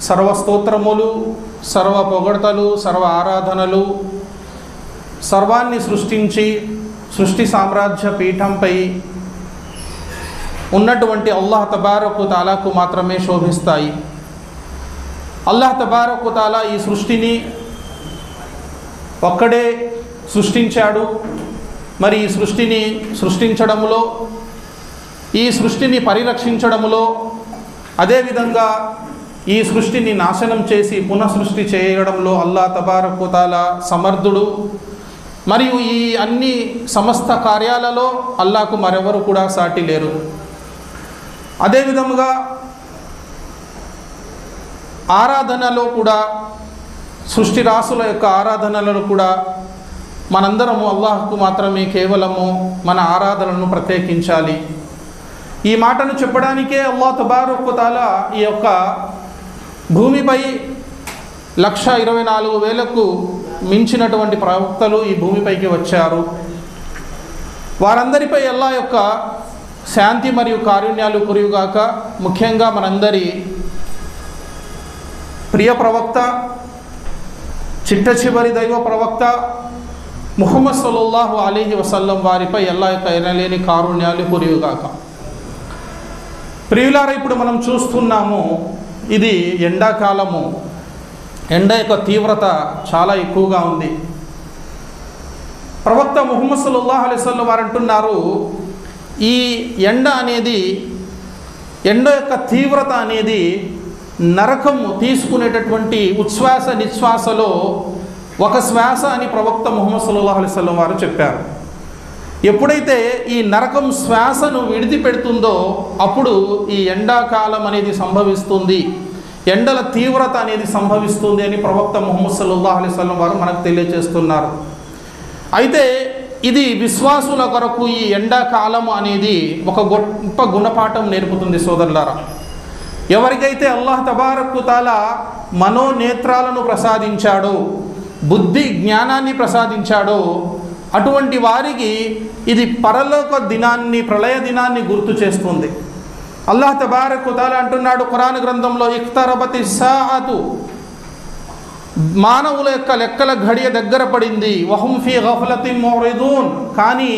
సర్వస్తోత్రములు, సర్వ పొగడ్తలు, సర్వ ఆరాధనలు సర్వాన్ని సృష్టించి సృష్టి సామ్రాజ్య పీఠంపై ఉన్నటువంటి అల్లాహ్ తబారక్ తాలాకు మాత్రమే శోభిస్తాయి. అల్లాహ్ తబారక్ తాలా ఈ సృష్టిని ఒక్కడే సృష్టించాడు. మరి ఈ సృష్టిని సృష్టించడంలో, ఈ సృష్టిని పరిరక్షించడంలో, అదేవిధంగా ఈ సృష్టిని నాశనం చేసి పునఃసృష్టి చేయడంలో అల్లాహ్ తబారక్ తాలా సమర్థుడు. మరియు ఈ అన్ని సమస్త కార్యాలలో అల్లాహకు మరెవరు కూడా సాటి లేరు. అదేవిధంగా ఆరాధనలో కూడా, సృష్టి రాసుల యొక్క ఆరాధనలలో కూడా మనందరము అల్లాహకు మాత్రమే కేవలము మన ఆరాధనలను ప్రత్యేకించాలి. ఈ మాటను చెప్పడానికే అల్లాహ్ తబారక్ తాలా ఈ యొక్క భూమిపై 1,24,000కు మించినటువంటి ప్రవక్తలు ఈ భూమిపైకి వచ్చారు. వారందరిపై అల్లాహ్ యొక్క శాంతి మరియు కారుణ్యాలు కురియుగాక. ముఖ్యంగా మనందరి ప్రియ ప్రవక్త, చిట్ట చివరి దైవ ప్రవక్త ముహమ్మద్ సల్లల్లాహు అలైహి వసల్లం వారిపై అల్లాహ్ యొక్క ఎనలేని కారుణ్యాలు కురియుగాక. ప్రియులారా, ఇప్పుడు మనం చూస్తున్నాము, ఇది ఎండాకాలము. ఎండ యొక్క తీవ్రత చాలా ఎక్కువగా ఉంది. ప్రవక్త ముహమ్మద్ సల్లల్లాహు అలైహి వసల్లం వారు అంటున్నారు, ఈ ఎండ యొక్క తీవ్రత అనేది నరకము తీసుకునేటటువంటి ఉచ్ఛ్వాస నిశ్వాసలో ఒక శ్వాస అని ప్రవక్త ముహమ్మద్ సల్లల్లాహు అలైహి వసల్లం వారు చెప్పారు. ఎప్పుడైతే ఈ నరకం శ్వాసను విడిచిపెడుతుందో అప్పుడు ఈ ఎండాకాలం అనేది సంభవిస్తుంది, ఎండల తీవ్రత అనేది సంభవిస్తుంది అని ప్రవక్త ముహమ్మద్ సల్లల్లాహు అలైహి వసల్లం వారు మనకు తెలియజేస్తున్నారు. అయితే ఇది విశ్వాసుల కొరకు ఈ ఎండాకాలం అనేది ఒక గొప్ప గుణపాఠం నేర్పుతుంది. సోదరులారా, ఎవరికైతే అల్లాహ్ తబారక్ తాలా మనోనేత్రాలను ప్రసాదించాడో, బుద్ధి జ్ఞానాన్ని ప్రసాదించాడో, అటువంటి వారికి ఇది పరలోక దినాన్ని, ప్రళయ దినాన్ని గుర్తు చేస్తుంది. అల్లాహ్ తబారక్ తాలా అంటున్నాడు ఖురాన్ గ్రంథంలో, ఇఖ్తరబతి సాఅతు, మానవుల యొక్క లెక్కల ఘడియ దగ్గర పడింది. వహుం ఫీ గఫ్లతిన్ మురిదూన్, కానీ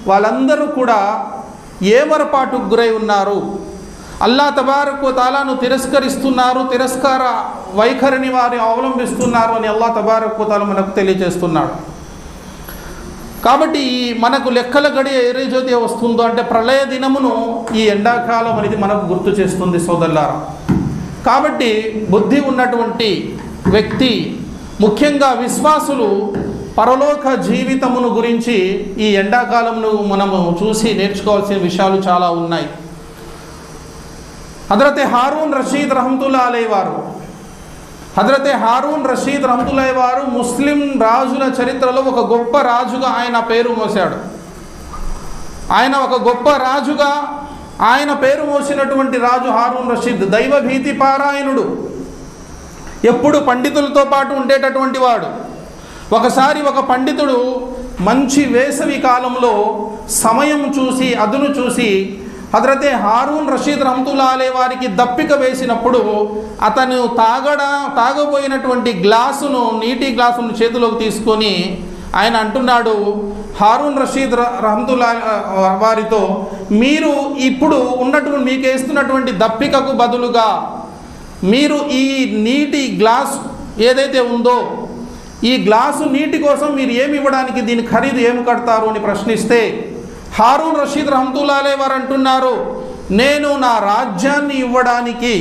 వాళ్ళందరూ కూడా ఏమరపాటుకు గురై ఉన్నారు, అల్లాహ్ తబారక్ తాలాను తిరస్కరిస్తున్నారు, తిరస్కార వైఖరిని వారు అవలంబిస్తున్నారు అని అల్లాహ్ తబారక్ తాలా మనకు తెలియజేస్తున్నాడు. కాబట్టి మనకు లెక్కల గడియ ఏ రోజైతే వస్తుందో అంటే ప్రళయ దినమును ఈ ఎండాకాలం అనేది మనకు గుర్తు చేస్తుంది సోదరులారా. కాబట్టి బుద్ధి ఉన్నటువంటి వ్యక్తి, ముఖ్యంగా విశ్వాసులు పరలోక జీవితమును గురించి ఈ ఎండాకాలమును మనము చూసి నేర్చుకోవాల్సిన విషయాలు చాలా ఉన్నాయి. హజరతే హారూన్ రషీద్ రహమతుల్లాహి అలైహి వారు, హజరతే హారూన్ రషీద్ రహమతుల్లాహి వారు ముస్లిం రాజుల చరిత్రలో ఒక గొప్ప రాజుగా ఆయన పేరు మోసాడు. ఆయన ఒక గొప్ప రాజుగా ఆయన పేరు మోసినటువంటి రాజు హారూన్ రషీద్. దైవభీతి పారాయణుడు, ఎప్పుడు పండితులతో పాటు ఉండేటటువంటి వాడు. ఒకసారి ఒక పండితుడు మంచి వేసవి కాలంలో సమయం చూసి, అదును చూసి హజరతే హారూన్ రషీద్ రహమతుల్లాహి అలైహి వారికి దప్పిక వేసినప్పుడు అతను తాగబోయినటువంటి గ్లాసును, నీటి గ్లాసును చేతిలోకి తీసుకొని ఆయన అంటున్నాడు హారూన్ రషీద్ రహమతుల్లాహి వారితో, మీరు ఇప్పుడు ఉన్నటువంటి మీకు వేస్తున్నటువంటి దప్పికకు బదులుగా మీరు ఈ నీటి గ్లాస్ ఏదైతే ఉందో, ఈ గ్లాసు నీటి కోసం మీరు ఏమి ఇవ్వడానికి, దీని ఖరీదు ఏమి కడతారు అని ప్రశ్నిస్తే హారూన్ రషీద్ రహమతుల్లాహి అలైహి వారు అంటున్నారు, నేను నా రాజ్యాన్ని ఇవ్వడానికి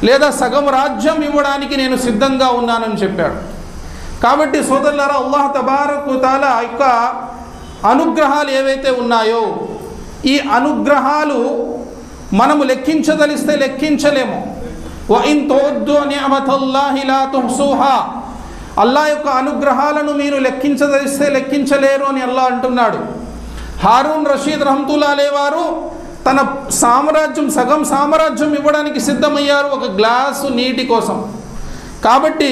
లేదా సగం రాజ్యం ఇవ్వడానికి నేను సిద్ధంగా ఉన్నానని చెప్పాడు. కాబట్టి సోదరులారా, అల్లాహ్ తబారక్ తాలా యొక్క అనుగ్రహాలు ఏవైతే ఉన్నాయో ఈ అనుగ్రహాలు మనము లెక్కించదలిస్తే లెక్కించలేము. వఇన్ తౌద్దు నిఅమతల్లాహి లా తుహ్సుహా, అల్లాహ్ యొక్క అనుగ్రహాలను మీరు లెక్కించదలిస్తే లెక్కించలేరు అని అల్లాహ్ అంటున్నాడు. హారూన్ రషీద్ రహమతుల్లాహి అలైహి వారు తన సామ్రాజ్యం, సగం సామ్రాజ్యం ఇవ్వడానికి సిద్ధమయ్యారు ఒక గ్లాసు నీటి కోసం. కాబట్టి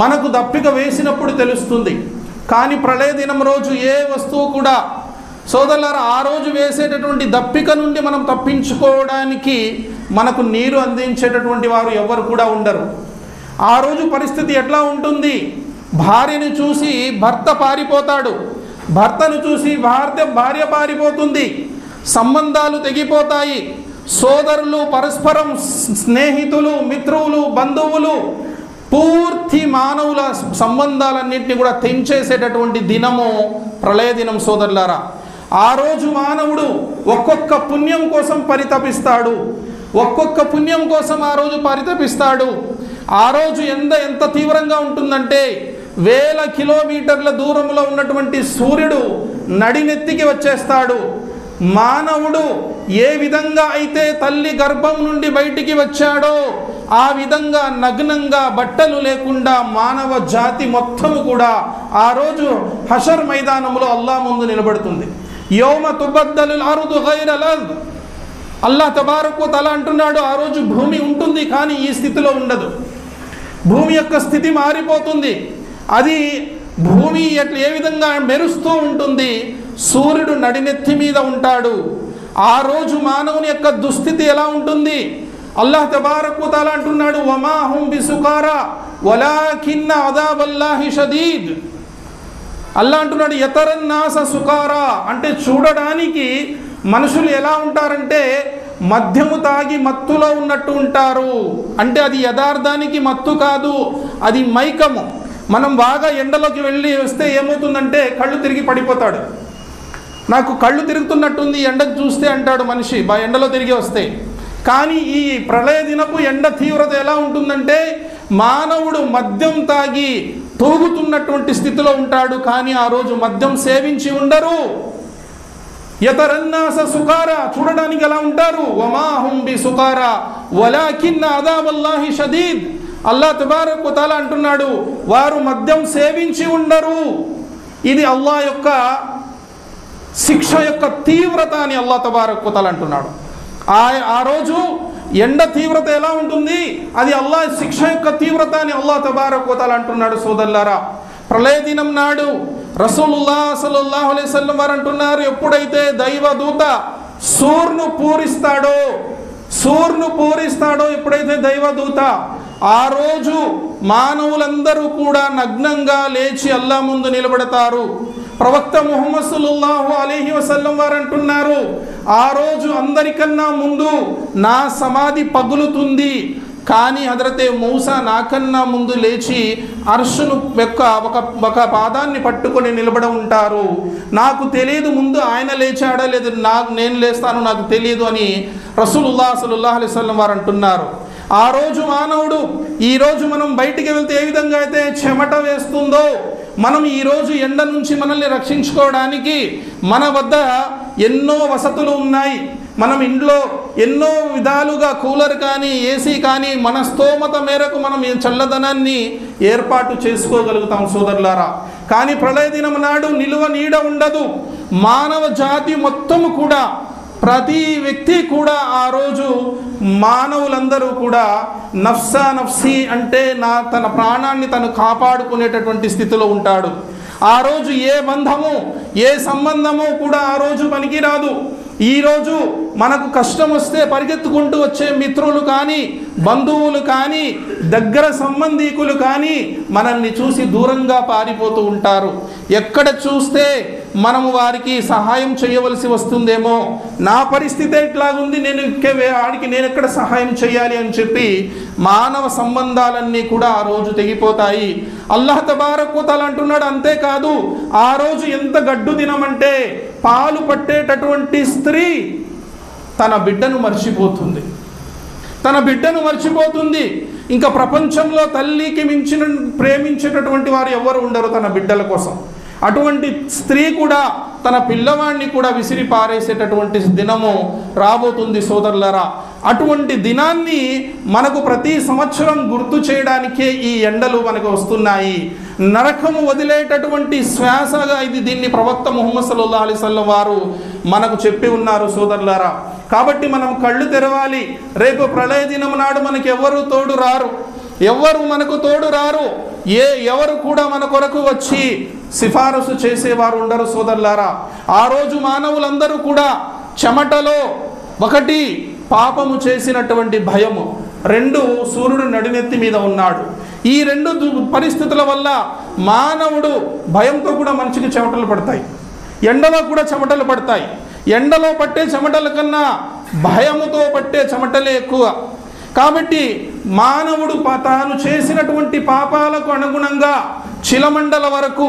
మనకు దప్పిక వేసినప్పుడు తెలుస్తుంది. కానీ ప్రళయ దినం రోజు ఏ వస్తువు కూడా సోదరులారా, ఆ రోజు వేసేటటువంటి దప్పిక నుండి మనం తప్పించుకోవడానికి మనకు నీరు అందించేటటువంటి వారు ఎవరు కూడా ఉండరు. ఆ రోజు పరిస్థితి ఎట్లా ఉంటుంది? భార్యను చూసి భర్త పారిపోతాడు, భర్తను చూసి భార్య పారిపోతుంది, సంబంధాలు తెగిపోతాయి, సోదరులు పరస్పరం, స్నేహితులు, మిత్రులు, బంధువులు, పూర్తి మానవుల సంబంధాలన్నింటినీ కూడా తెంచేసేటటువంటి దినము ప్రళయ దినం సోదరులారా. ఆ రోజు మానవుడు ఒక్కొక్క పుణ్యం కోసం పరితపిస్తాడు, ఒక్కొక్క పుణ్యం కోసం ఆ రోజు పరితపిస్తాడు. ఆ రోజు ఎంత తీవ్రంగా ఉంటుందంటే, వేల కిలోమీటర్ల దూరంలో ఉన్నటువంటి సూర్యుడు నడినెత్తికి వచ్చేస్తాడు. మానవుడు ఏ విధంగా అయితే తల్లి గర్భం నుండి బయటికి వచ్చాడో ఆ విధంగా నగ్నంగా బట్టలు లేకుండా మానవ జాతి మొత్తము కూడా ఆ రోజు హషర్ మైదానంలో అల్లాహ్ ముందు నిలబడుతుంది. యౌమ తుబద్దలుల్ అర్దు గైరల్ అర్ద్. అల్లాహ్ తబారక్ వ తఆలా అంటున్నాడు, ఆ రోజు భూమి ఉంటుంది కానీ ఈ స్థితిలో ఉండదు. భూమి యొక్క స్థితి మారిపోతుంది. అది భూమి ఏ విధంగా మెరుస్తూ ఉంటుంది, సూర్యుడు నడినెత్తి మీద ఉంటాడు. ఆ రోజు మానవుని యొక్క దుస్థితి ఎలా ఉంటుంది? అల్లాహ్ తబారక్ వ తఆలా అంటున్నాడు, వమా హుం బిసుకారా వలాకిన్న అదాబల్లాహి షదీద్. అల్లాహ్ అంటున్నాడు, యతరన్నాస సుకారా, అంటే చూడడానికి మనుషులు ఎలా ఉంటారంటే మద్యము తాగి మత్తులో ఉన్నట్టు ఉంటారు. అంటే అది యథార్థానికి మత్తు కాదు, అది మైకము. మనం బాగా ఎండలోకి వెళ్ళి వస్తే ఏమవుతుందంటే కళ్ళు తిరిగి పడిపోతాడు. నాకు కళ్ళు తిరుగుతున్నట్టుంది ఎండను చూస్తే అంటాడు మనిషి ఎండలో తిరిగి వస్తే. కానీ ఈ ప్రళయ దినపు ఎండ తీవ్రత ఎలా ఉంటుందంటే మానవుడు మద్యం తాగి తూగుతున్నటువంటి స్థితిలో ఉంటాడు. కానీ ఆ రోజు మద్యం సేవించి ఉండరు. యతరన్నాస సుకారా, చూడడానికి ఎలా ఉంటారు? వమా హుం బిసుకారా వలాకిన్న అదాబల్లాహి షదీద్. అల్లాహ్ తబారక్ వ తఆలా అంటున్నాడు, వారు మద్యం సేవించి ఉండరు. ఇది అల్లాహ్ యొక్క శిక్ష యొక్క తీవ్రత అని అల్లాహ్ తబారక్ వ తఆలా అంటున్నాడు. ఆ రోజు ఎండ తీవ్రత ఎలా ఉంటుంది? అది అల్లాహ్ శిక్ష యొక్క తీవ్రత అని అల్లాహ్ తబారక్ వ తఆలా అంటున్నాడు. సోదరులారా, ప్రళయ దినం నాడు రసూలుల్లాహ్ సల్లల్లాహు అలైహి వసల్లం వారు అంటున్నారు, ఎప్పుడైతే దైవదూత సూర్ను పూరిస్తాడో ఎప్పుడైతే దైవదూత, ఆ రోజు మానవులందరూ కూడా నగ్నంగా లేచి అల్లాహ్ ముందు నిలబడతారు. ప్రవక్త ముహమ్మద్ సల్లల్లాహు అలైహి వసల్లం వారు అంటున్నారు, ఆ రోజు అందరికన్నా ముందు నా సమాధి పగులుతుంది, కానీ హజరతే మూసా నాకన్నా ముందు లేచి అర్షును యొక్క ఒక పాదాన్ని పట్టుకొని నిలబడి ఉంటారు. నాకు తెలియదు ముందు ఆయన లేచాడా లేదు, నేను లేస్తాను నాకు తెలియదు అని రసూలుల్లాహ్ సల్లల్లాహు అలైహి వసల్లం వారు అంటున్నారు. ఆ రోజు మానవుడు, ఈరోజు మనం బయటికి వెళ్తే ఏ విధంగా అయితే చెమట వేస్తుందో, మనం ఈరోజు ఎండ నుంచి మనల్ని రక్షించుకోవడానికి మన వద్ద ఎన్నో వసతులు ఉన్నాయి. మనం ఇంట్లో ఎన్నో విధాలుగా కూలర్ కానీ ఏసీ కానీ మన స్తోమత మేరకు మనం చల్లదనాన్ని ఏర్పాటు చేసుకోగలుగుతాం సోదరులారా. కానీ ప్రళయ దినం నాడు నిలువ నీడ ఉండదు. మానవ జాతి మొత్తము కూడా, ప్రతి వ్యక్తి కూడా ఆ రోజు మానవులందరూ కూడా నఫ్సా నఫ్సీ అంటే తన ప్రాణాన్ని తను కాపాడుకునేటటువంటి స్థితిలో ఉంటాడు. ఆ రోజు ఏ బంధము ఏ సంబంధము కూడా ఆ రోజు పనికిరాదు. ఈరోజు మనకు కష్టం వస్తే పరిగెత్తుకుంటూ వచ్చే మిత్రులు కానీ బంధువులు కానీ దగ్గర సంబంధీకులు కానీ మనల్ని చూసి దూరంగా పారిపోతూ ఉంటారు. ఎక్కడ చూస్తే మనము వారికి సహాయం చేయవలసి వస్తుందేమో, నా పరిస్థితి ఎట్లాగుంది, నేను ఎక్కడ సహాయం చేయాలి అని చెప్పి మానవ సంబంధాలన్నీ కూడా ఆ రోజు తెగిపోతాయి. అల్లాహ్ తబారక్ వ తఆలా అంటున్నాడు, అంతేకాదు ఆ రోజు ఎంత గడ్డు దినమంటే పాలు పట్టేటటువంటి స్త్రీ తన బిడ్డను మర్చిపోతుంది. ఇంకా ప్రపంచంలో తల్లికి మించిన ప్రేమించేటటువంటి వారు ఎవరు ఉండరు తన బిడ్డల కోసం. అటువంటి స్త్రీ కూడా తన పిల్లవాడిని కూడా విసిరి పారేసేటటువంటి దినము రాబోతుంది సోదరులారా. అటువంటి దినాన్ని మనకు ప్రతి సంవత్సరం గుర్తు చేయడానికే ఈ ఎండలు మనకు వస్తున్నాయి. నరకము వదిలేటటువంటి శ్వాసగా దీన్ని ప్రవక్త ముహమ్మద్ సల్లల్లాహు అలైహి వసల్లం వారు మనకు చెప్పి ఉన్నారు సోదరులారా. కాబట్టి మనం కళ్ళు తెరవాలి. రేపు ప్రళయ దినం నాడు మనకు ఎవరు మనకు తోడు రారు. ఎవరు కూడా మన కొరకు వచ్చి సిఫారసు చేసేవారు ఉండరు సోదరులారా. ఆ రోజు మానవులందరూ కూడా చెమటలో, ఒకటి పాపము చేసినటువంటి భయము, రెండు సూర్యుడు నడినెత్తి మీద ఉన్నాడు. ఈ రెండు పరిస్థితుల వల్ల మానవుడు భయంతో కూడా మనిషికి చెమటలు పడతాయి, ఎండలో కూడా చెమటలు పడతాయి. ఎండలో పట్టే చెమటల కన్నా భయముతో పట్టే చెమటలే ఎక్కువ. కాబట్టి మానవుడు తాను చేసినటువంటి పాపాలకు అనుగుణంగా చిలమండల వరకు,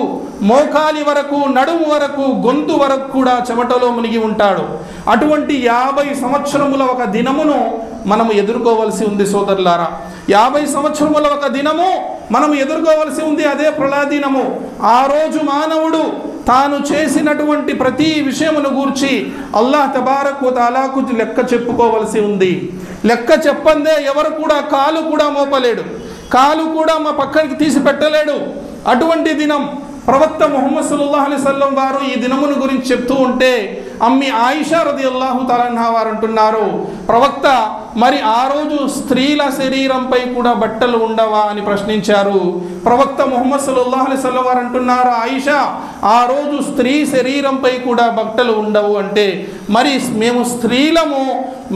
మోకాలి వరకు, నడుము వరకు, గొంతు వరకు కూడా చెమటలో మునిగి ఉంటాడు. అటువంటి 50 సంవత్సరముల ఒక దినమును మనము ఎదుర్కోవలసి ఉంది సోదరులారా. 50 సంవత్సరముల ఒక దినము మనము ఎదుర్కోవలసి ఉంది, అదే ప్రళయ దినము. ఆ రోజు మానవుడు తాను చేసినటువంటి ప్రతి విషయమును గూర్చి అల్లాహ్ తబారక్ వ తఆలాకు లెక్క చెప్పుకోవలసి ఉంది. లెక్క చెప్పందే ఎవరు కూడా కాలు కూడా మోపలేడు, కాలు కూడా మా పక్కకి తీసి పెట్టలేడు. అటువంటి దినం ప్రవక్త ముహమ్మద్ సల్లల్లాహు అలైహి వసల్లం వారు ఈ దినమును గురించి చెప్తూ ఉంటే అమ్మి ఆయిషా రదియల్లాహు తఆలా అన్హా వారు అంటున్నారు, ప్రవక్త మరి ఆ రోజు స్త్రీల శరీరంపై కూడా బట్టలు ఉండవా అని ప్రశ్నించారు. ప్రవక్త ముహమ్మద్ సల్లల్లాహు అలైహి వసల్లం వారు అంటున్నారు, ఆయిషా ఆ రోజు స్త్రీ శరీరంపై కూడా బట్టలు ఉండవు అంటే మరి మేము స్త్రీలము,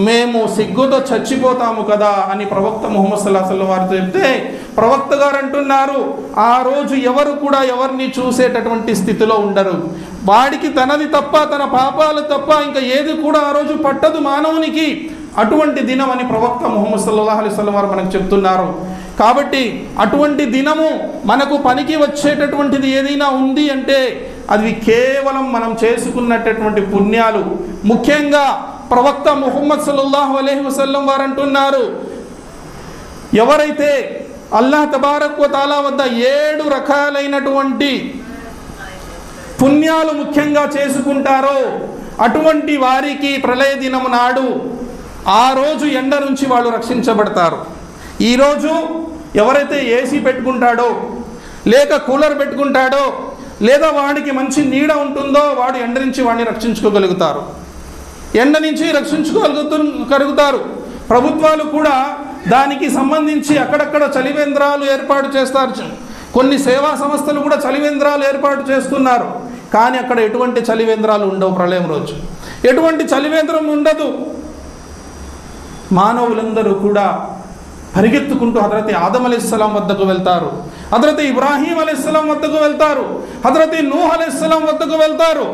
మేము సిగ్గుతో చచ్చిపోతాము కదా అని ప్రవక్త ముహమ్మద్ సల్లల్లాహు అలైహి వసల్లం వారు చెప్తే ప్రవక్త గారు అంటున్నారు, ఆ రోజు ఎవరు కూడా ఎవరిని చూసేటటువంటి స్థితిలో ఉండరు. వాడికి తనది తప్ప, తన పాపాలు తప్ప ఇంకా ఏది కూడా ఆ రోజు పట్టదు మానవునికి. అటువంటి దినం అని ప్రవక్త ముహమ్మద్ సల్లల్లాహు అలైహి వసల్లం వారు మనకు చెప్తున్నారు. కాబట్టి అటువంటి దినము మనకు పనికి వచ్చేటటువంటిది ఏదైనా ఉంది అంటే అది కేవలం మనం చేసుకున్నటువంటి పుణ్యాలు. ముఖ్యంగా ప్రవక్త ముహమ్మద్ సల్లల్లాహు అలైహి వసల్లం వారు అంటున్నారు, ఎవరైతే అల్లాహ్ తబారక్ వ తఆలా వద్ద 7 రకాలైనటువంటి పుణ్యాలు ముఖ్యంగా చేసుకుంటారో అటువంటి వారికి ప్రళయ దినము నాడు ఆ రోజు ఎండ నుంచి వాళ్ళు రక్షించబడతారు. ఈరోజు ఎవరైతే ఏసీ పెట్టుకుంటాడో, లేక కూలర్ పెట్టుకుంటాడో, లేదా వాడికి మంచి నీడ ఉంటుందో వాడు ఎండ నుంచి వాడిని రక్షించుకోగలుగుతారు, ఎండ నుంచి రక్షించుకోగలుగుతారు. ప్రభుత్వాలు కూడా దానికి సంబంధించి అక్కడక్కడ చలివేంద్రాలు ఏర్పాటు చేస్తారు. కొన్ని సేవా సంస్థలు కూడా చలివేంద్రాలు ఏర్పాటు చేస్తున్నారు. కానీ అక్కడ ఎటువంటి చలివేంద్రాలు ఉండవు. ప్రళయం రోజు ఎటువంటి చలివేంద్రం ఉండదు. మానవులందరూ కూడా పరిగెత్తుకుంటూ హజరత్ ఆదం అలైహిస్సలాం వద్దకు వెళ్తారు, హజరత్ ఇబ్రాహీం అలైహిస్సలాం వద్దకు వెళ్తారు, హజరత్ నూహ్ అలైహిస్సలాం వద్దకు వెళ్తారు,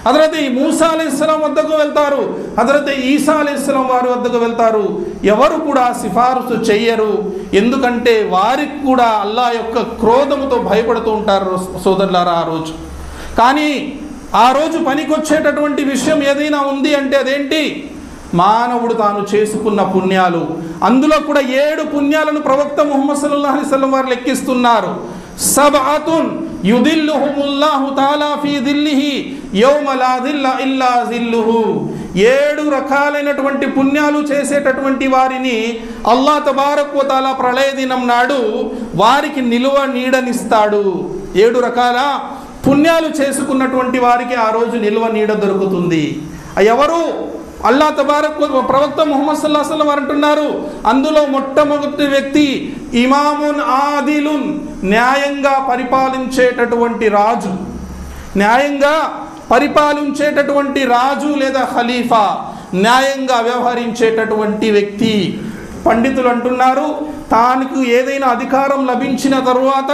హజరత్ మూసా అలైహిస్సలాం వద్దకు వెళ్తారు, హజరత్ ఈసా అలైహిస్సలాం వారి వద్దకు వెళ్తారు. ఎవరు కూడా సిఫారసు చెయ్యరు. ఎందుకంటే వారికి కూడా అల్లాహ్ యొక్క క్రోధముతో భయపడుతూ ఉంటారు సోదరులారా ఆ రోజు. కానీ ఆ రోజు పనికొచ్చేటటువంటి విషయం ఏదైనా ఉంది అంటే అదేంటి? మానవుడు తాను చేసుకున్న పుణ్యాలు. అందులో కూడా 7 పుణ్యాలను ప్రవక్త ముహమ్మద్ సల్లల్లాహు అలైహి వసల్లం వారు లెక్కిస్తున్నారు. సబ్అతున్ యుదిల్లుహుముల్లాహు తఆలా ఫీ దిల్లిహి యౌమ లా దిల్ల ఇల్లా జిల్లుహు. 7 రకాలైనటువంటి పుణ్యాలు చేసేటటువంటి వారిని అల్లాహ్ తబారక్ వ తఆలా ప్రళయ దినం నాడు వారికి నిలువ నీడనిస్తాడు. 7 రకాల పుణ్యాలు చేసుకున్నటువంటి వారికి ఆ రోజు నిలువ నీడ దొరుకుతుంది. ఎవరు? అల్లాహ్ తబారక్ ప్రవక్త ముహమ్మద్ సల్లల్లాహు అలైహి వసల్లం వారు అంటున్నారు, అందులో మొట్టమొదటి వ్యక్తి ఇమామున్ ఆదిలున్, న్యాయంగా పరిపాలించేటటువంటి రాజు. న్యాయంగా పరిపాలించేటటువంటి రాజు లేదా ఖలీఫా, న్యాయంగా వ్యవహరించేటటువంటి వ్యక్తి. పండితులు అంటున్నారు, తానికి ఏదైనా అధికారం లభించిన తరువాత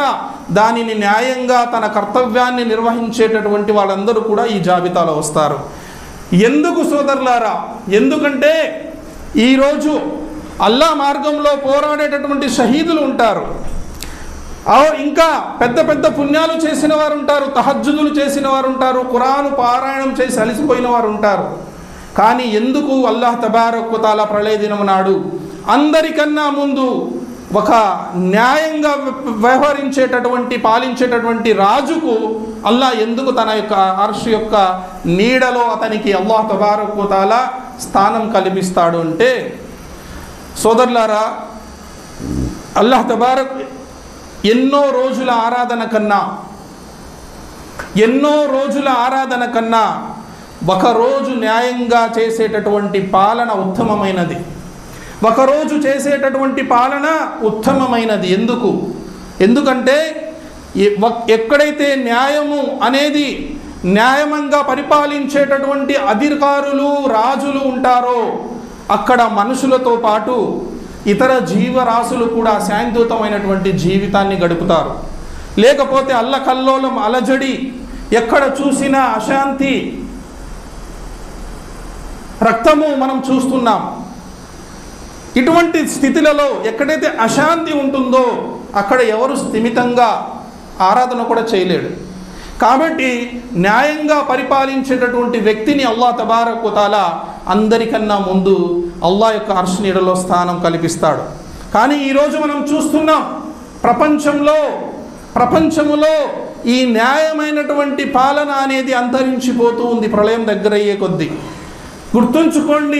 దానిని న్యాయంగా తన కర్తవ్యాన్ని నిర్వహించేటటువంటి వాళ్ళందరూ కూడా ఈ జాబితాలో వస్తారు. ఎందుకు సోదరులారా? ఎందుకంటే ఈరోజు అల్లాహ్ మార్గంలో పోరాడేటటువంటి షహీదులు ఉంటారు, ఇంకా పెద్ద పెద్ద పుణ్యాలు చేసిన వారు ఉంటారు, తహజ్జుదులు చేసిన వారు ఉంటారు, ఖురాను పారాయణం చేసి అలసిపోయిన వారు ఉంటారు. కానీ ఎందుకు అల్లాహ్ తబారక్ వ తఆలా ప్రళయ దినం నాడు అందరికన్నా ముందు ఒక న్యాయంగా వ్యవహరించేటటువంటి పాలించేటటువంటి రాజుకు అల్లాహ్ ఎందుకు తన యొక్క అర్ష్ యొక్క నీడలో అతనికి అల్లాహ్ తబారక్ వ తఆలా స్థానం కల్పిస్తాడు అంటే సోదరులారా, అల్లాహ్ తబారక్ ఎన్నో రోజుల ఆరాధన కన్నా ఒకరోజు న్యాయంగా చేసేటటువంటి పాలన ఉత్తమమైనది. ఒకరోజు చేసేటటువంటి పాలన ఉత్తమమైనది. ఎందుకు? ఎందుకంటే ఎక్కడైతే న్యాయము అనేది న్యాయంగా పరిపాలించేటటువంటి అధికారులు రాజులు ఉంటారో అక్కడ మనుషులతో పాటు ఇతర జీవరాశులు కూడా శాంతియుతమైనటువంటి జీవితాన్ని గడుపుతారు. లేకపోతే అల్లకల్లోలం అలజడి, ఎక్కడ చూసినా అశాంతి, రక్తము మనం చూస్తున్నాం. ఇటువంటి స్థితిలలో ఎక్కడైతే అశాంతి ఉంటుందో అక్కడ ఎవరు స్థిమితంగా ఆరాధన కూడా చేయలేడు. కాబట్టి న్యాయంగా పరిపాలించేటటువంటి వ్యక్తిని అల్లాహ్ తబారక్ వ తఆలా అందరికన్నా ముందు అల్లాహ్ యొక్క అర్ష్ నీడలో స్థానం కల్పిస్తాడు. కానీ ఈరోజు మనం చూస్తున్నాం ప్రపంచంలో ఈ న్యాయమైనటువంటి పాలన అనేది అంతరించిపోతూ ఉంది ప్రళయం దగ్గరయ్యే కొద్దీ. గుర్తుంచుకోండి,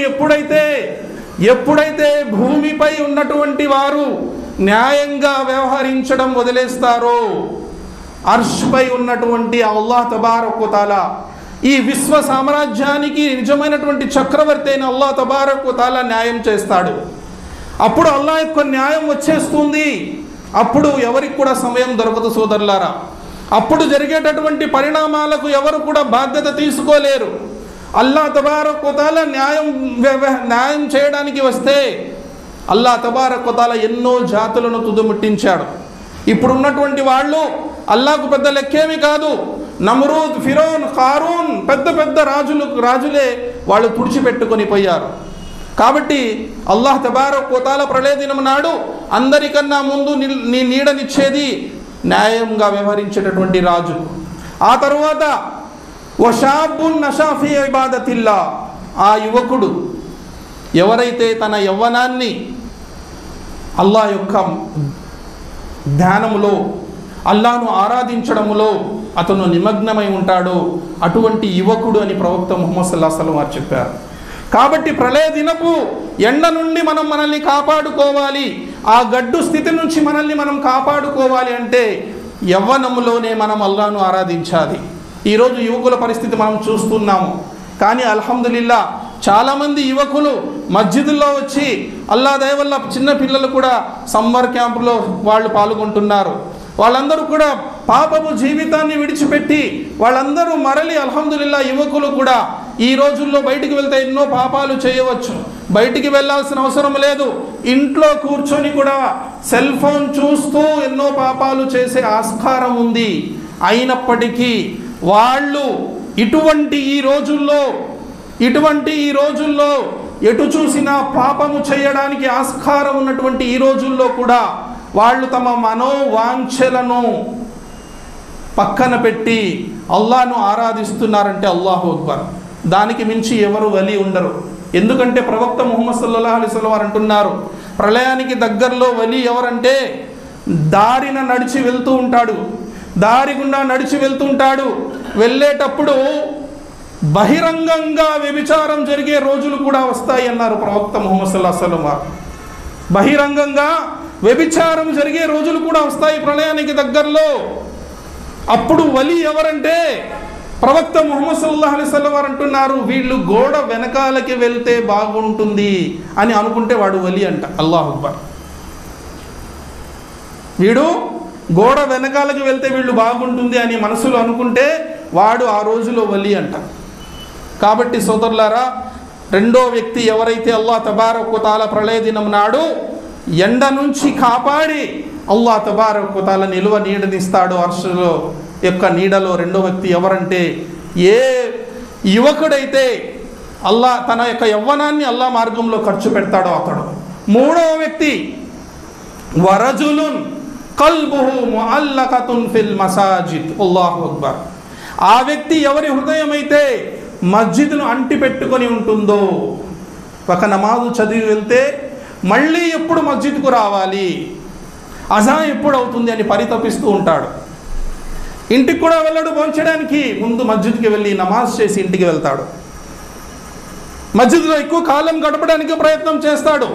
ఎప్పుడైతే భూమిపై ఉన్నటువంటి వారు న్యాయంగా వ్యవహరించడం వదిలేస్తారో అర్ష్పై ఉన్నటువంటి అల్లాహ్ తబారక్ వ తఆలా, ఈ విశ్వ సామ్రాజ్యానికి నిజమైనటువంటి చక్రవర్తి అయిన అల్లాహ్ తబారక్ వ తఆలా న్యాయం చేస్తాడు. అప్పుడు అల్లాహ్ యొక్క న్యాయం వచ్చేస్తుంది. అప్పుడు ఎవరికి కూడా సమయం దొరకదు సోదరులారా. అప్పుడు జరిగేటటువంటి పరిణామాలకు ఎవరు కూడా బాధ్యత తీసుకోలేరు. అల్లాహ్ తబారక్ వ తఆలా న్యాయం చేయడానికి వస్తే అల్లాహ్ తబారక్ వ తఆలా ఎన్నో జాతులను తుదముట్టించాడు. ఇప్పుడున్నటువంటి వాళ్ళు అల్లాహకు పెద్ద లెక్కేమి కాదు. నమ్రూద్, ఫిరౌన్, కారూన్ పెద్ద రాజులే వాళ్ళు తుడిచిపెట్టుకొని పోయారు. కాబట్టి అల్లాహ్ తబారక్ వ తఆలా ప్రళయ దినం నాడు అందరికన్నా ముందు నీ నీడనిచ్చేది న్యాయంగా వ్యవహరించేటటువంటి రాజు. ఆ తరువాత వషాబున్ నషా ఫీ ఇబాదతిల్లా, ఆ యువకుడు ఎవరైతే తన యవ్వనాన్ని అల్లాహ్ యొక్క ధ్యానములో, అల్లాహ్ను ఆరాధించడములో అతను నిమగ్నమై ఉంటాడో అటువంటి యువకుడు అని ప్రవక్త ముహమ్మద్ సల్లల్లాహు అలైహి వసల్లం వారు చెప్పారు. కాబట్టి ప్రళయ దినపు ఎండ నుండి మనల్ని కాపాడుకోవాలి, ఆ గడ్డు స్థితి నుంచి మనం కాపాడుకోవాలి అంటే యవ్వనములోనే మనం అల్లాహ్ను ఆరాధించాలి. ఈరోజు యువకుల పరిస్థితి మనం చూస్తున్నాము. కానీ అల్హమ్దులిల్లా చాలామంది యువకులు మస్జిదుల్లో వచ్చి అల్లాహ్ దయ వల్ల చిన్న పిల్లలు కూడా సమ్మర్ క్యాంపులో వాళ్ళు పాల్గొంటున్నారు. వాళ్ళందరూ కూడా పాపపు జీవితాన్ని విడిచిపెట్టి వాళ్ళందరూ మరలి అల్హమ్దులిల్లా యువకులు కూడా ఈ రోజుల్లో బయటికి వెళ్తే ఎన్నో పాపాలు చేయవచ్చు. బయటికి వెళ్ళాల్సిన అవసరం లేదు. ఇంట్లో కూర్చొని కూడా సెల్ ఫోన్ చూస్తూ ఎన్నో పాపాలు చేసే ఆస్కారం ఉంది. అయినప్పటికీ వాళ్ళు ఇటువంటి ఈ రోజుల్లో ఎటు చూసినా పాపము చేయడానికి ఆస్కారం ఉన్నటువంటి ఈ రోజుల్లో కూడా వాళ్ళు తమ మనోవాంఛలను పక్కన పెట్టి అల్లాహ్ను ఆరాధిస్తున్నారంటే అల్లాహు అక్బర్. దానికి మించి ఎవరు వలి ఉండరు. ఎందుకంటే ప్రవక్త ముహమ్మద్ సల్లల్లాహు అలైహి వసల్లం వారు అంటున్నారు, ప్రళయానికి దగ్గరలో వలి ఎవరంటే దారిన నడిచి వెళ్తూ ఉంటాడు, దారి గుండా నడిచి వెళ్తూ ఉంటాడు, వెళ్ళేటప్పుడు బహిరంగంగా వ్యభిచారం జరిగే రోజులు కూడా వస్తాయి అన్నారు ప్రవక్త ముహమ్మద్ సల్లల్లాహు అలైహి వసల్లం వారు. బహిరంగంగా వ్యభిచారం జరిగే రోజులు కూడా వస్తాయి ప్రళయానికి దగ్గరలో. అప్పుడు వలి ఎవరంటే ప్రవక్త ముహమ్మద్ సల్లల్లాహు అలైహి వసల్లం వారు అంటున్నారు, వీళ్ళు గోడ వెనకాలకి వెళ్తే బాగుంటుంది అని అనుకుంటే వాడు వలి అంట. అల్లాహు అక్బర్. వీడు గోడ వెనకాలకి వెళ్తే వీళ్ళు బాగుంటుంది అని మనసులో అనుకుంటే వాడు ఆ రోజులో వలి అంట. కాబట్టి సోదరులారా, రెండో వ్యక్తి ఎవరైతే అల్లాహ్ తబారక్ వ తఆలా ప్రళయ దినం నాడు ఎండ నుంచి కాపాడి అల్లాహ్ తబారక్ వ తఆలా నిలువ నీడనిస్తాడు అర్షులో యొక్క నీడలో, రెండో వ్యక్తి ఎవరంటే ఏ యువకుడైతే అల్లాహ్ తన యొక్క యవ్వనాన్ని అల్లాహ్ మార్గంలో ఖర్చు పెడతాడో అతడు. మూడవ వ్యక్తి వరజులున్ కల్బుహు ముఅల్లకతున్ ఫిల్ మసాజిద్. అల్లాహు అక్బర్. ఆ వ్యక్తి ఎవరి హృదయం అయితే మస్జిద్ను అంటి పెట్టుకొని ఉంటుందో, ఒక నమాజు చదివి వెళ్తే మళ్ళీ ఎప్పుడు మస్జిద్కు రావాలి, అజా ఎప్పుడు అవుతుంది అని పరితపిస్తూ ఉంటాడు. ఇంటికి కూడా వెళ్ళడు భోంచడానికి, ముందు మస్జిద్కి వెళ్ళి నమాజ్ చేసి ఇంటికి వెళ్తాడు. మస్జిద్లో ఎక్కువ కాలం గడపడానికి ప్రయత్నం చేస్తాడు.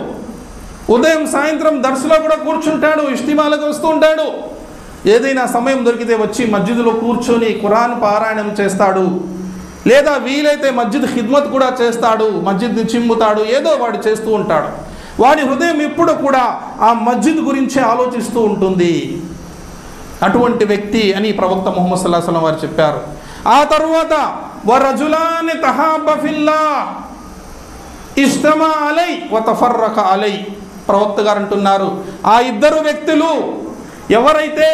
ఉదయం సాయంత్రం దర్సులో కూడా కూర్చుంటాడు, ఇష్టిమాలకు వస్తూ ఉంటాడు. ఏదైనా సమయం దొరికితే వచ్చి మస్జిద్లో కూర్చొని ఖురాన్ పారాయణం చేస్తాడు, లేదా వీలైతే మస్జిద్ ఖిద్మత్ కూడా చేస్తాడు, మస్జిద్ని చిమ్ముతాడు, ఏదో వాడు చేస్తూ ఉంటాడు. వాడి హృదయం ఎప్పుడు కూడా ఆ మస్జిద్ గురించే ఆలోచిస్తూ ఉంటుంది. అటువంటి వ్యక్తి అని ప్రవక్త ముహమ్మద్ సల్లల్లాహు అలైహి వసల్లం వారు చెప్పారు. ఆ తరువాత వరజులాని తహాబ్బ ఫిల్లాహ్ ఇజ్తమా అలై వ తఫర్రక అలై, ప్రవక్త గారు అంటున్నారు, ఆ ఇద్దరు వ్యక్తులు ఎవరైతే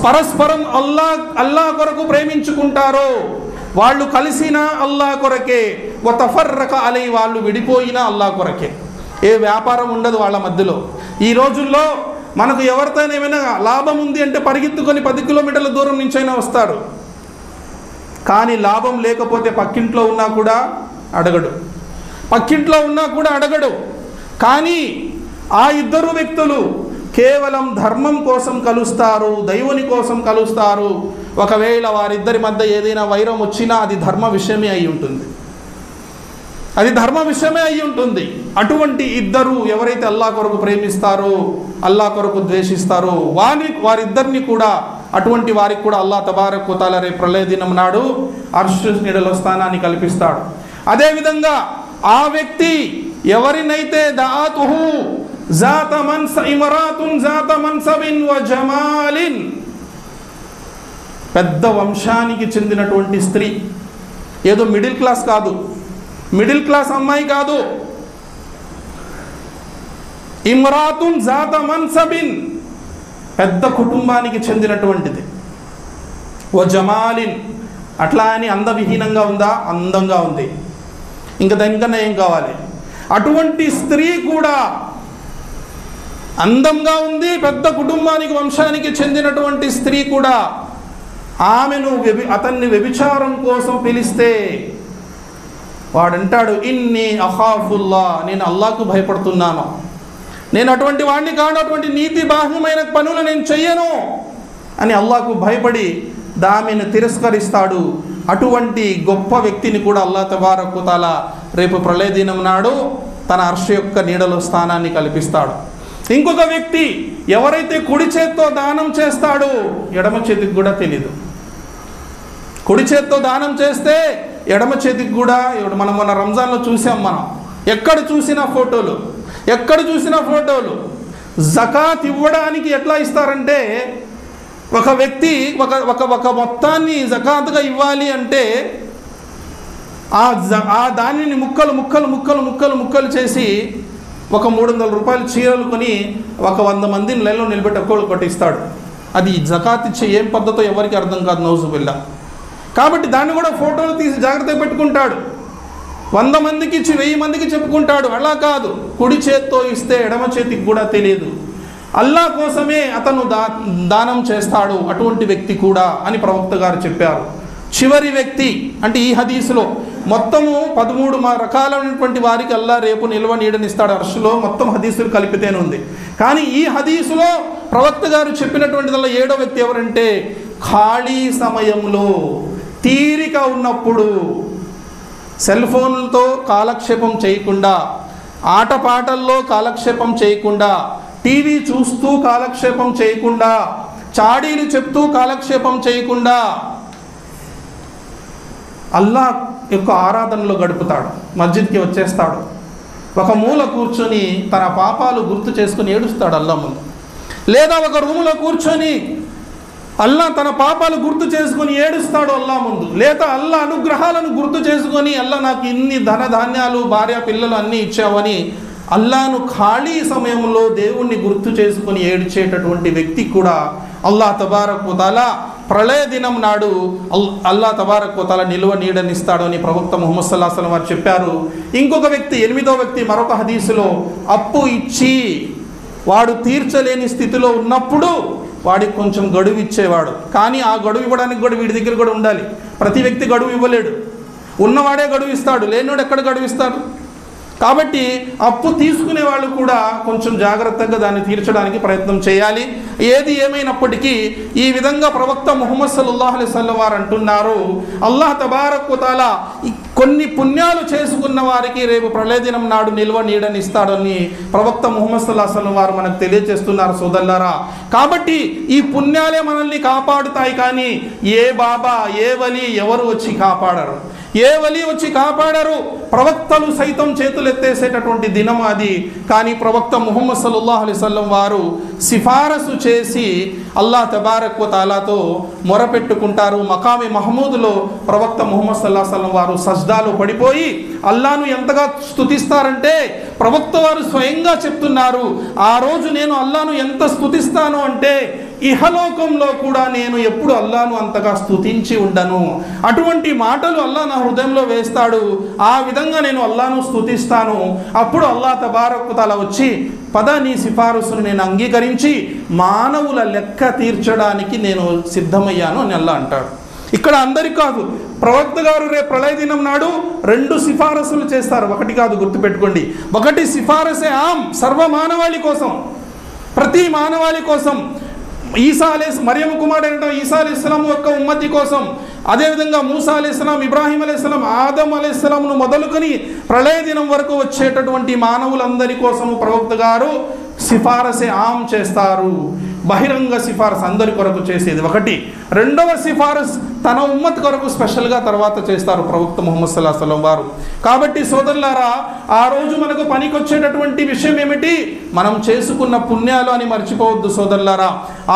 పరస్పరం అల్లా కొరకు ప్రేమించుకుంటారో వాళ్ళు కలిసినా అల్లా కొరకే, వ తఫర్రక అలై వాళ్ళు విడిపోయినా అల్లా కొరకే. ఏ వ్యాపారం ఉండదు వాళ్ళ మధ్యలో. ఈ రోజుల్లో మనకు ఎవరితో ఏమైనా లాభం ఉంది అంటే పరిగెత్తుకొని 10 కిలోమీటర్ల దూరం నుంచైనా వస్తారు. కానీ లాభం లేకపోతే పక్కింట్లో ఉన్నా కూడా అడగడు, పక్కింట్లో ఉన్నా కూడా అడగడు. కానీ ఆ ఇద్దరు వ్యక్తులు కేవలం ధర్మం కోసం కలుస్తారు, దైవుని కోసం కలుస్తారు. ఒకవేళ వారిద్దరి మధ్య ఏదైనా వైరం వచ్చినా అది ధర్మ విషయమే అయి ఉంటుంది, అది ధర్మ విషయమే అయి ఉంటుంది. అటువంటి ఇద్దరు ఎవరైతే అల్లా కొరకు ప్రేమిస్తారో, అల్లా కొరకు ద్వేషిస్తారో వారిద్దరిని కూడా, అటువంటి వారికి కూడా అల్లా తబారక్ వ తఆలా రేపు ప్రళయ దినం నాడు అర్ష్ నీడలో స్థానాన్ని కల్పిస్తాడు. అదేవిధంగా ఆ వ్యక్తి ఎవరినైతే దాతుహు జాత ఇమరాతున్ జాత మన్సబిన్ వ జమాలిన్, పెద్ద వంశానికి చెందినటువంటి స్త్రీ, ఏదో మిడిల్ క్లాస్ కాదు, మిడిల్ క్లాస్ అమ్మాయి కాదు, ఇమ్రాతున్ జాత మన్సబిన్, పెద్ద కుటుంబానికి చెందినటువంటిది, ఓ జమాలిన్, అట్లా అని అందవిహీనంగా ఉందా? అందంగా ఉంది, ఇంకా దానికన్నా ఏం కావాలి? అటువంటి స్త్రీ కూడా అందంగా ఉంది, పెద్ద కుటుంబానికి వంశానికి చెందినటువంటి స్త్రీ కూడా ఆమెను అతన్ని వ్యభిచారం కోసం పిలిస్తే వాడంటాడు, ఇన్ని అఖాఫుల్లా, నేను అల్లాహకు భయపడుతున్నాను, నేను అటువంటి వాడిని కాను, అటువంటి నీతి బాహ్యమైన పనులు నేను చెయ్యను అని అల్లాహకు భయపడి దామెను తిరస్కరిస్తాడు. అటువంటి గొప్ప వ్యక్తిని కూడా అల్లాహ్ తబారక్ వ తఆలా రేపు ప్రళయ దినం నాడు తన అర్ష్ యొక్క నీడలో స్థానాన్ని కల్పిస్తాడు. ఇంకొక వ్యక్తి ఎవరైతే కుడి చేత్తో దానం చేస్తాడో ఎడమ చేతికి కూడా తెలీదు. కుడి చేత్తో దానం చేస్తే ఎడమ చేతికి కూడా, మనం మొన్న రంజాన్లో చూసాం, మనం ఎక్కడ చూసినా ఫోటోలు, ఎక్కడ చూసినా ఫోటోలు. జకాత్ ఇవ్వడానికి ఎట్లా ఇస్తారంటే, ఒక వ్యక్తి ఒక మొత్తాన్ని జకాత్గా ఇవ్వాలి అంటే ఆ దానిని ముక్కలు ముక్కలు ముక్కలు ముక్కలు ముక్కలు చేసి ఒక 300 రూపాయలు చీరలు కొని ఒక 100 మందిని నెలలో నిలబెట్టి ఒక్కొక్కటి ఇస్తాడు. అది జకాత్ ఇచ్చే ఏం పద్ధతో ఎవరికి అర్థం కాదు, నౌజుబిల్లా. కాబట్టి దాన్ని కూడా ఫోటోలు తీసి జాగ్రత్తగా పెట్టుకుంటాడు. 100 మందికి ఇచ్చి 1000 మందికి చెప్పుకుంటాడు. అలా కాదు, కుడి చేత్తో ఇస్తే ఎడమ చేతికి కూడా తెలియదు. అల్లా కోసమే అతను దానం చేస్తాడు, అటువంటి వ్యక్తి కూడా అని ప్రవక్త గారు చెప్పారు. చివరి వ్యక్తి అంటే ఈ హదీసులో మొత్తము 13 రకాలైనటువంటి వారికి అల్లా రేపు నిల్వ నీడనిస్తాడు అర్షులో, మొత్తం హదీసులు కలిపితేనే ఉంది. కానీ ఈ హదీసులో ప్రవక్త గారు చెప్పినటువంటిదల్లా 7వ వ్యక్తి ఎవరంటే, ఖాళీ సమయంలో తీరిక ఉన్నప్పుడు సెల్ ఫోన్లతో కాలక్షేపం చేయకుండా, ఆటపాటల్లో కాలక్షేపం చేయకుండా, టీవీ చూస్తూ కాలక్షేపం చేయకుండా, చాడీలు చెప్తూ కాలక్షేపం చేయకుండా అల్లా యొక్క ఆరాధనలో గడుపుతాడు. మస్జిద్కి వచ్చేస్తాడు, ఒక మూల కూర్చొని తన పాపాలు గుర్తు చేసుకుని ఏడుస్తాడు అల్లా ముందు. లేదా ఒక రూములో కూర్చొని అల్లా తన పాపాలు గుర్తు చేసుకొని ఏడుస్తాడు అల్లా ముందు. లేదా అల్లా అనుగ్రహాలను గుర్తు చేసుకొని, అల్లా నాకు ఇన్ని ధనధాన్యాలు, భార్య పిల్లలు అన్నీ ఇచ్చావని అల్లాను ఖాళీ సమయంలో దేవుణ్ణి గుర్తు చేసుకొని ఏడ్చేటటువంటి వ్యక్తి కూడా అల్లాహ్ తబారక్ వ తఆలా ప్రళయ దినం నాడు అల్లాహ్ తబారక్ వ తఆలా నిల్వ నీడనిస్తాడు అని ప్రవక్త ముహమ్మద్ సల్లల్లాహు అలైహి వసల్లం వారు చెప్పారు. ఇంకొక వ్యక్తి 8వ వ్యక్తి మరొక హదీసులో అప్పు ఇచ్చి వాడు తీర్చలేని స్థితిలో ఉన్నప్పుడు వాడికి కొంచెం గడువు ఇచ్చేవాడు. కానీ ఆ గడువు ఇవ్వడానికి కూడా వీడి దగ్గర కూడా ఉండాలి. ప్రతి వ్యక్తి గడువు ఇవ్వలేడు, ఉన్నవాడే గడువు ఇస్తాడు, లేనివాడు ఎక్కడ గడువు ఇస్తాడు? కాబట్టి అప్పు తీసుకునే వాళ్ళు కూడా కొంచెం జాగ్రత్తగా దాన్ని తీర్చడానికి ప్రయత్నం చేయాలి. ఏది ఏమైనప్పటికీ ఈ విధంగా ప్రవక్త ముహమ్మద్ సల్లల్లాహు అలైహి వసల్లం వారు అంటున్నారు, అల్లాహ్ తబారక్ వ తఆలా కొన్ని పుణ్యాలు చేసుకున్న వారికి రేపు ప్రళయ దినం నాడు నిల్వ నీడనిస్తాడని ప్రవక్త ముహమ్మద్ సల్లల్లాహు అలైహి వసల్లం వారు మనకు తెలియజేస్తున్నారు సోదరులారా. కాబట్టి ఈ పుణ్యాలే మనల్ని కాపాడుతాయి, కానీ ఏ బాబా, ఏ వలి ఎవరు వచ్చి కాపాడరు. ఏ వలి వచ్చి కాపాడరు, ప్రవక్తలు సైతం చేతులెత్తేసేటటువంటి దినం అది. కానీ ప్రవక్త ముహమ్మద్ సల్లల్లాహు అలైహి వసల్లం వారు సిఫారసు చేసి అల్లాహ్ తబారక్ వ తఆలాతో మొరపెట్టుకుంటారు. మకామి మహమూదులో ప్రవక్త ముహమ్మద్ సల్లల్లాహు అలైహి వసల్లం వారు సజ్దాలో పడిపోయి అల్లాహ్ను ఎంతగా స్తుతిస్తారంటే ప్రవక్త వారు స్వయంగా చెప్తున్నారు, ఆ రోజు నేను అల్లాహ్ను ఎంత స్తుతిస్తాను అంటే ఇహలోకంలో కూడా నేను ఎప్పుడు అల్లాహ్ను అంతగా స్తుతించి ఉండను. అటువంటి మాటలు అల్లాహ్ నా హృదయంలో వేస్తాడు, ఆ విధంగా నేను అల్లాహ్ను స్తుతిస్తాను. అప్పుడు అల్లాహ్ తబారక్ వ తఆలా వచ్చి పద నీ సిఫారసును నేను అంగీకరించి మానవుల లెక్క తీర్చడానికి నేను సిద్ధమయ్యాను అని అల్లాహ్ అంటాడు. ఇక్కడ అందరికి కాదు, ప్రవక్త గారు రేపు ప్రళయ దినం నాడు 2 సిఫారసులు చేస్తారు. ఒకటి కాదు, గుర్తుపెట్టుకోండి. ఒకటి సిఫారసే ఆమ్, సర్వ మానవాళి కోసం, ప్రతి మానవాళి కోసం. మరియం కుమారుడైన ఈసా అలైహిస్సలాం యొక్క ఉమ్మతి కోసం, అదేవిధంగా మూసా అలైహిస్సలాం, ఇబ్రాహీం అలైహిస్సలాం, ఆదం అలైహిస్సలాంను మొదలుకొని ప్రళయ దినం వరకు వచ్చేటటువంటి మానవులందరి కోసము ప్రవక్త గారు సిఫారసే ఆమ్ చేస్తారు. బహిరంగ సిఫారసు అందరి కొరకు చేసేది ఒకటి. రెండవ సిఫారసు తన ఉమ్మత్ కొరకు స్పెషల్గా తర్వాత చేస్తారు ప్రవక్త ముహమ్మద్ సల్లల్లాహు అలైహి వసల్లం వారు. కాబట్టి సోదరులారా, ఆ రోజు మనకు పనికొచ్చేటటువంటి విషయం ఏమిటి? మనం చేసుకున్న పుణ్యాలు అని మర్చిపోవద్దు సోదరులారా.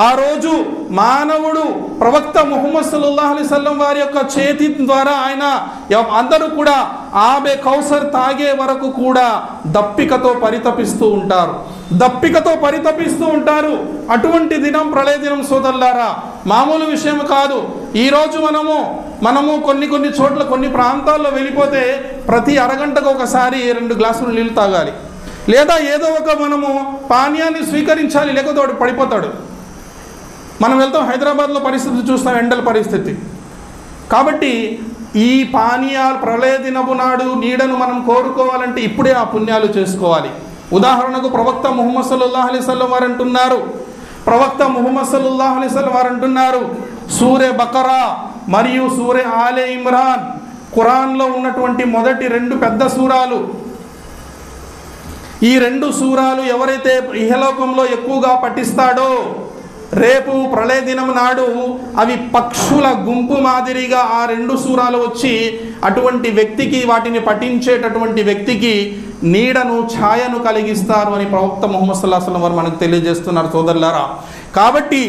ఆ రోజు మానవుడు ప్రవక్త ముహమ్మద్ సల్లల్లాహు అలైహి వసల్లం వారి యొక్క చేతి ద్వారా ఆయన అందరూ కూడా ఆబే కౌసర్ తాగే వరకు కూడా దప్పికతో పరితపిస్తూ ఉంటారు. అటువంటి దినం ప్రళయ దినం సోదరులారా, మామూలు విషయం కాదు. ఈరోజు మనము కొన్ని చోట్ల కొన్ని ప్రాంతాల్లో వెళ్ళిపోతే ప్రతి అరగంటకు ఒకసారి 2 గ్లాసులు నీళ్ళు తాగాలి, లేదా ఏదో ఒక మనము పానీయాన్ని స్వీకరించాలి, లేకపోతే వాడు పడిపోతాడు. మనం వెళ్తాం, హైదరాబాద్లో పరిస్థితి చూస్తాం, ఎండల పరిస్థితి. కాబట్టి ఈ పానీయాలు ప్రళయ దినపు నాడు నీడను మనం కోరుకోవాలంటే ఇప్పుడే ఆ పుణ్యాలు చేసుకోవాలి. ఉదాహరణకు ప్రవక్త ముహమ్మద్ సల్లల్లాహు అలైహి వసల్లం వారు అంటున్నారు, సూరే బకరా మరియు సూరే ఆలే ఇమ్రాన్ ఖురాన్లో ఉన్నటువంటి మొదటి 2 పెద్ద సూరాలు, ఈ 2 సూరాలు ఎవరైతే ఇహలోకంలో ఎక్కువగా పఠిస్తాడో రేపు ప్రళయ దినం నాడు అవి పక్షుల గుంపు మాదిరిగా ఆ 2 సూరాలు వచ్చి అటువంటి వ్యక్తికి, వాటిని పఠించేటటువంటి వ్యక్తికి నీడను, ఛాయను కలిగిస్తారు అని ప్రవక్త ముహమ్మద్ సల్లల్లాహు అలైహి వసల్లం వారు మనకు తెలియజేస్తున్నారు సోదరులారా. కాబట్టి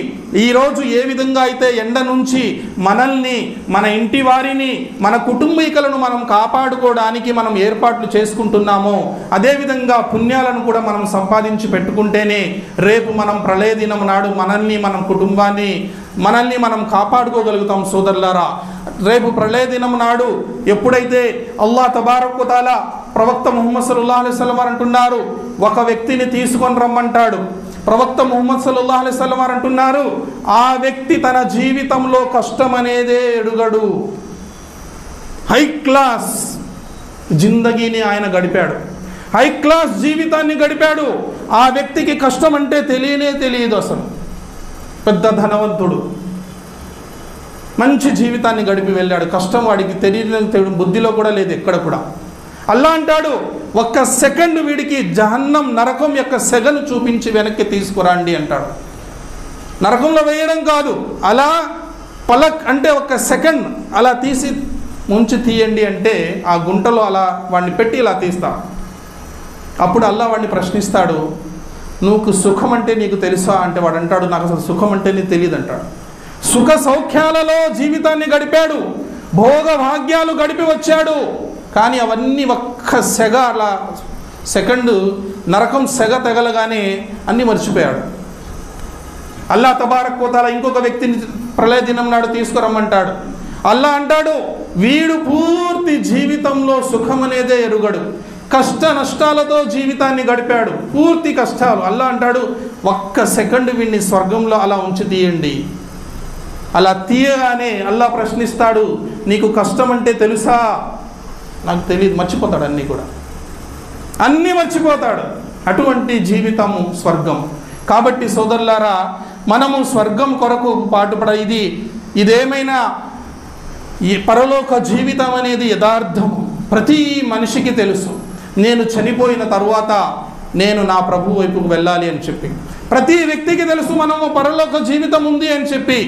ఈరోజు ఏ విధంగా అయితే ఎండ నుంచి మనల్ని, మన ఇంటి వారిని, మన కుటుంబీకులను మనం కాపాడుకోవడానికి మనం ఏర్పాట్లు చేసుకుంటున్నామో అదేవిధంగా పుణ్యాలను కూడా మనం సంపాదించి పెట్టుకుంటేనే రేపు మనం ప్రళయ దినం నాడు మనల్ని, మన కుటుంబాన్ని, మనల్ని మనం కాపాడుకోగలుగుతాం సోదరులారా. రేపు ప్రళయ దినం నాడు ఎప్పుడైతే అల్లాహ్ తబారక్ వ తఆలా ప్రవక్త ముహమ్మద్ సల్లల్లాహు అలైహి వసల్లం వారు అంటున్నారు, ఒక వ్యక్తిని తీసుకొని రమ్మంటాడు. ప్రవక్త ముహమ్మద్ సల్లల్లాహు అలైహి వసల్లం వారు అంటున్నారు, ఆ వ్యక్తి తన జీవితంలో కష్టం అనేదే ఎరుగడు. హై క్లాస్ జిందగీని ఆయన గడిపాడు, హై క్లాస్ జీవితాన్ని గడిపాడు. ఆ వ్యక్తికి కష్టం అంటే తెలియదు అసలు. పెద్ద ధనవంతుడు, మంచి జీవితాన్ని గడిపి వెళ్ళాడు, కష్టం వాడికి తెలియని బుద్ధిలో కూడా లేదు ఎక్కడ కూడా. అల్లా అంటాడు, ఒక్క సెకండ్ వీడికి జహన్నం, నరకం యొక్క సెగను చూపించి వెనక్కి తీసుకురండి అంటాడు. నరకంలో వేయడం కాదు, అలా పలక్ అంటే ఒక్క సెకండ్ అలా తీసి ముంచి తీయండి అంటే ఆ గుంటలో అలా వాడిని పెట్టి ఇలా తీస్తా. అప్పుడు అల్లా వాడిని ప్రశ్నిస్తాడు, నువ్వు సుఖం అంటే నీకు తెలుసా అంటే వాడు అంటాడు, నాకు అసలు సుఖం అంటే నీకు తెలియదు అంటాడు. సుఖ సౌఖ్యాలలో జీవితాన్ని గడిపాడు, భోగ భాగ్యాలు గడిపి వచ్చాడు, కానీ అవన్నీ ఒక్క సెగ, అలా సెకండ్ నరకం సెగ తగలగానే అన్నీ మర్చిపోయాడు. అల్లా తబారక్ వ తఆలా ఇంకొక వ్యక్తిని ప్రళయ దినం నాడు తీసుకురమ్మంటాడు. అల్లా అంటాడు, వీడు పూర్తి జీవితంలో సుఖం అనేదే ఎరుగడు, కష్ట నష్టాలతో జీవితాన్ని గడిపాడు, పూర్తి కష్టాలు. అల్లా అంటాడు, ఒక్క సెకండ్ వీడిని స్వర్గంలో అలా ఉంచి తీయండి. అలా తీయగానే అల్లా ప్రశ్నిస్తాడు, నీకు కష్టం అంటే తెలుసా? నాకు తెలియదు. మర్చిపోతాడు, అన్నీ మర్చిపోతాడు. అటువంటి జీవితము స్వర్గం. కాబట్టి సోదరులారా, మనము స్వర్గం కొరకు పాటుపడ, ఇదేమైనా ఈ పరలోక జీవితం అనేది యథార్థం ప్రతి మనిషికి తెలుసు. నేను చనిపోయిన తరువాత నేను నా ప్రభు వైపుకు వెళ్ళాలి అని చెప్పి. ప్రతి వ్యక్తికి తెలుసు మనము పరలోక జీవితం ఉంది అని చెప్పి,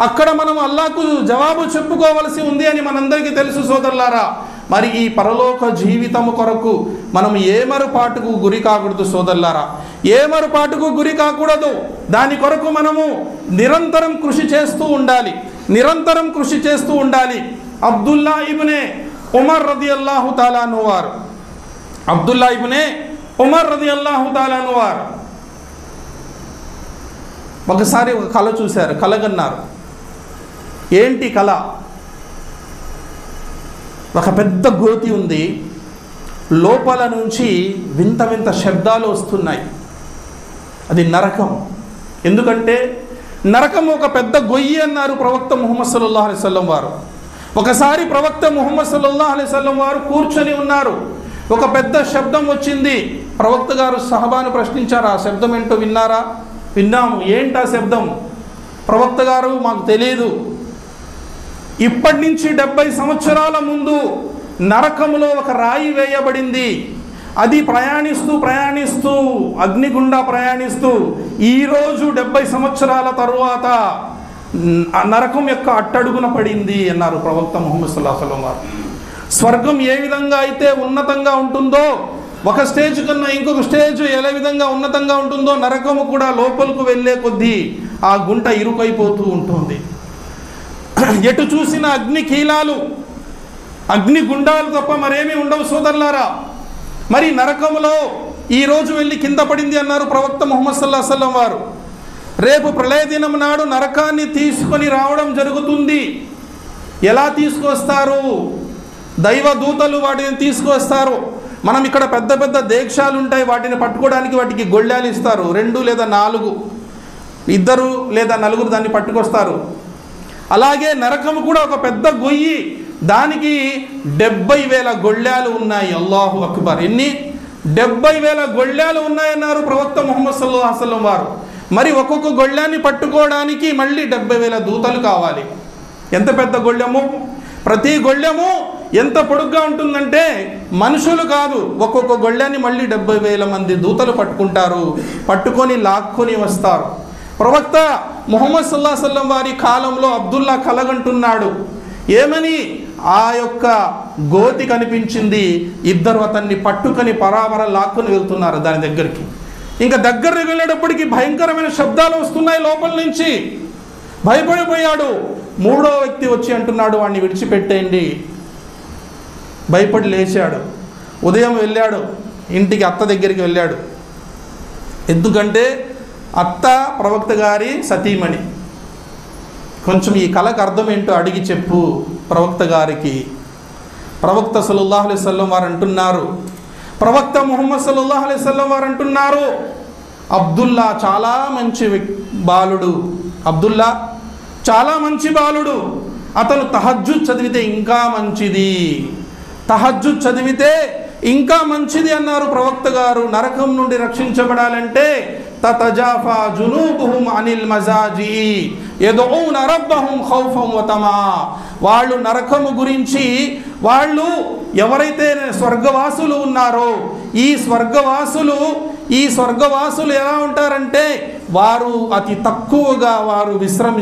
అక్కడ మనం అల్లాహకు జవాబు చెప్పుకోవలసి ఉంది అని మనందరికీ తెలుసు సోదరులారా. మరి ఈ పరలోక జీవితము కొరకు మనం ఏమరుపాటుకు గురి కాకూడదు సోదరులారా, ఏమరుపాటుకు గురి కాకూడదు. దాని కొరకు మనము నిరంతరం కృషి చేస్తూ ఉండాలి, నిరంతరం కృషి చేస్తూ ఉండాలి. అబ్దుల్లా ఇబ్నే ఉమర్ రదియల్లాహు తాలా అన్హు వారు, అబ్దుల్లా ఇబ్నే ఉమర్ రదియల్లాహు తాలా అన్హు వారు ఒకసారి ఒక కళ చూశారు, కలగన్నారు. ఏంటి కళ? ఒక పెద్ద గోతి ఉంది, లోపల నుంచి వింత వింత శబ్దాలు వస్తున్నాయి. అది నరకం. ఎందుకంటే నరకం ఒక పెద్ద గొయ్యి అన్నారు ప్రవక్త ముహమ్మద్ సల్లల్లాహు అలైహి వసల్లం వారు. ఒకసారి ప్రవక్త ముహమ్మద్ సల్లల్లాహు అలైహి వసల్లం వారు కూర్చొని ఉన్నారు, ఒక పెద్ద శబ్దం వచ్చింది. ప్రవక్త గారు సహబాను ప్రశ్నించారు, ఆ శబ్దం ఏంటో విన్నారా? విన్నాము. ఏంటా శబ్దం? ప్రవక్త గారు మాకు తెలియదు. ఇప్పటి నుంచి 70 సంవత్సరాల ముందు నరకములో ఒక రాయి వేయబడింది. అది ప్రయాణిస్తూ ప్రయాణిస్తూ అగ్నిగుండా ప్రయాణిస్తూ ఈరోజు 70 సంవత్సరాల తరువాత నరకం యొక్క అట్టడుగున పడింది అన్నారు ప్రవక్త ముహమ్మద్ సల్లల్లాహు అలైహి వసల్లం వారు. స్వర్గం ఏ విధంగా అయితే ఉన్నతంగా ఉంటుందో, ఒక స్టేజ్ కన్నా ఇంకొక స్టేజ్ ఏ విధంగా ఉన్నతంగా ఉంటుందో, నరకము కూడా లోపలకు వెళ్ళే కొద్దీ ఆ గుంట ఇరుకైపోతూ ఉంటుంది. ఎటు చూసిన అగ్ని కీలాలు, అగ్ని గుండాలు తప్ప మరేమీ ఉండవు సోదరులారా. మరి నరకములో ఈరోజు వెళ్ళి కింద పడింది అన్నారు ప్రవక్త ముహమ్మద్ సల్లల్లాహు అలైహి వసల్లం వారు. రేపు ప్రళయ దినం నాడు నరకాన్ని తీసుకొని రావడం జరుగుతుంది. ఎలా తీసుకొస్తారు? దైవ దూతలు వాటిని తీసుకొస్తారు. మనం ఇక్కడ పెద్ద పెద్ద దేక్షాలు ఉంటాయి, వాటిని పట్టుకోవడానికి వాటికి గొళ్ళాలు ఇస్తారు. 2 లేదా 4, 2 లేదా 4 దాన్ని పట్టుకొస్తారు. అలాగే నరకము కూడా ఒక పెద్ద గొయ్యి, దానికి 70,000 గొళ్ళాలు ఉన్నాయి. అల్లాహు అక్బర్! ఎన్ని? 70,000 గొళ్ళాలు ఉన్నాయన్నారు ప్రవక్త ముహమ్మద్ సల్లల్లాహు అలైహి వసల్లం వారు. మరి ఒక్కొక్క గొళ్ళాన్ని పట్టుకోవడానికి మళ్ళీ 70,000 దూతలు కావాలి. ఎంత పెద్ద గొళ్ళెము! ప్రతి గొళ్ళెము ఎంత పొడుగ్గా ఉంటుందంటే మనుషులు కాదు, ఒక్కొక్క గొళ్ళాన్ని మళ్ళీ 70,000 మంది దూతలు పట్టుకుంటారు, పట్టుకొని లాక్కొని వస్తారు. ప్రవక్త ముహమ్మద్ సల్లల్లాహు అలైహి వసల్లం వారి కాలంలో అబ్దుల్లా కలగంటున్నాడు. ఏమని? ఆ యొక్క గోతి కనిపించింది, ఇద్దరు అతన్ని పట్టుకొని పరాపర లాక్కొని వెళ్తున్నారు దాని దగ్గరికి. ఇంకా దగ్గరికి వెళ్ళేటప్పటికి భయంకరమైన శబ్దాలు వస్తున్నాయి లోపల నుంచి. భయపడిపోయాడు. 3వ వ్యక్తి వచ్చి అంటున్నాడు, వాడిని విడిచిపెట్టేయండి. భయపడి లేచాడు. ఉదయం వెళ్ళాడు ఇంటికి, అత్త దగ్గరికి వెళ్ళాడు. ఎందుకంటే అత్త ప్రవక్త గారి సతీమణి. కొంచెం ఈ కళకు అర్థం ఏంటో అడిగి చెప్పు ప్రవక్త గారికి. ప్రవక్త సల్లల్లాహు అలైహి వసల్లం వారు అంటున్నారు, ప్రవక్త ముహమ్మద్ సల్లల్లాహు అలైహి వసల్లం వారు అంటున్నారు, అబ్దుల్లా చాలా మంచి బాలుడు, అబ్దుల్లా చాలా మంచి బాలుడు, అతను తహజ్జుద్ చదివితే ఇంకా మంచిది, తహజ్జుద్ చదివితే ఇంకా మంచిది అన్నారు ప్రవక్త గారు. నరకం నుండి రక్షించబడాలంటే తతజాఫా జునూబుహుం అనిల్ మజాజి యదుఊన రబ్బహుం ఖౌఫం వ తమా. వాళ్ళు నరకము గురించి, వాళ్ళు ఎవరైతే స్వర్గవాసులు ఉన్నారో ఈ స్వర్గవాసులు ఎలా ఉంటారంటే వారు అతి తక్కువగా వారు విశ్రమిస్తారు.